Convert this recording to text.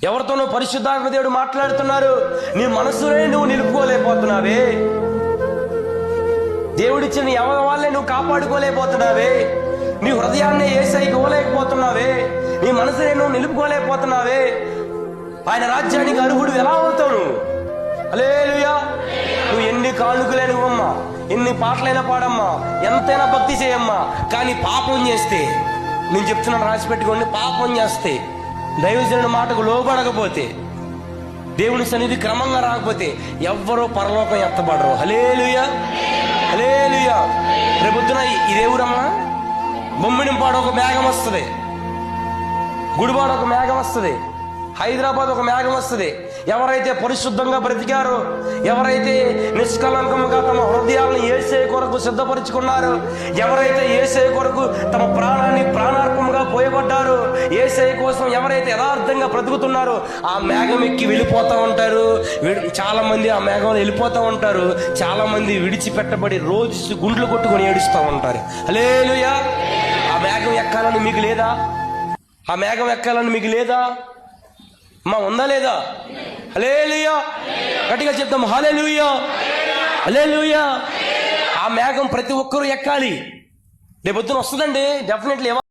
ఎవరితోనో పరిశుద్ధాత్మ దేవుడు మాట్లాడుతున్నారు. నీ మనసునే నువ్వు నిలుపుకోలేకపోతున్నావే. దేవుడిచ్చిన అవయవాళ్ళే నువ్వు కాపాడుకోలేకపోతున్నావే. నీ హృదయాన్ని యేసయ్యకి ఇవ్వలేకపోతున్నావే. నీ మనసునే నువ్వు నిలుపుకోలేకపోతున్నావే. ఆయన రాజ్యానికి అర్హుడు ఎలా అవుతావు నువ్వు? హల్లెలూయా. నువ్వు ఎన్ని కానుకలైన ఇవ్వమ్మా, ఎన్ని పాటలైనా పాడమ్మా, ఎంతైనా భక్తి చేయమ్మా, కానీ పాపం చేస్తే, నేను చెప్తున్నాను రాసి పెట్టుకోండి, పాపం చేస్తే, దైవజనుడి మాటకు లోబడకపోతే, దేవుని సన్నిధి క్రమంగా రాకపోతే ఎవ్వరూ పరలోకం ఎత్తబడరు. హల్లెలూయా, హల్లెలూయా. రేపొద్దున ఇదే ఊరమ్మా, బొమ్మిడింపాడు ఒక మేఘం వస్తుంది, గుడివాడ ఒక మేఘం వస్తుంది, హైదరాబాద్ ఒక మేఘం వస్తుంది. ఎవరైతే పరిశుద్ధంగా బ్రతికారో, ఎవరైతే నిష్కలంకంగా తమ హృదయాలను యేసయ్య కొరకు సిద్ధపరుచుకున్నారో, ఎవరైతే యేసయ్య కొరకు తమ ప్రాణాన్ని ప్రాణార్పణగా పోయబడ్డారో, యేసయ్య కోసం ఎవరైతే యథార్థంగా బ్రతుకుతున్నారో ఆ మేఘం ఎక్కి వెళ్ళిపోతూ ఉంటారు. చాలా మంది ఆ మేఘంలో వెళ్ళిపోతూ ఉంటారు. చాలా మంది విడిచిపెట్టబడి రోజు గుండ్లు కొట్టుకొని ఏడుస్తూ ఉంటారు. హల్లెలూయా. ఆ మేఘం ఎక్కాలని మీకు లేదా? ఆ మేఘం ఎక్కాలని మీకు లేదా? మా ఉందా లేదా? హల్లెలూయా. గట్టిగా చెప్తాం హల్లెలూయా, హల్లెలూయా. ఆ మేఘం ప్రతి ఒక్కరూ ఎక్కాలి. రేపొద్దున వస్తుందండి, డెఫినెట్లీ.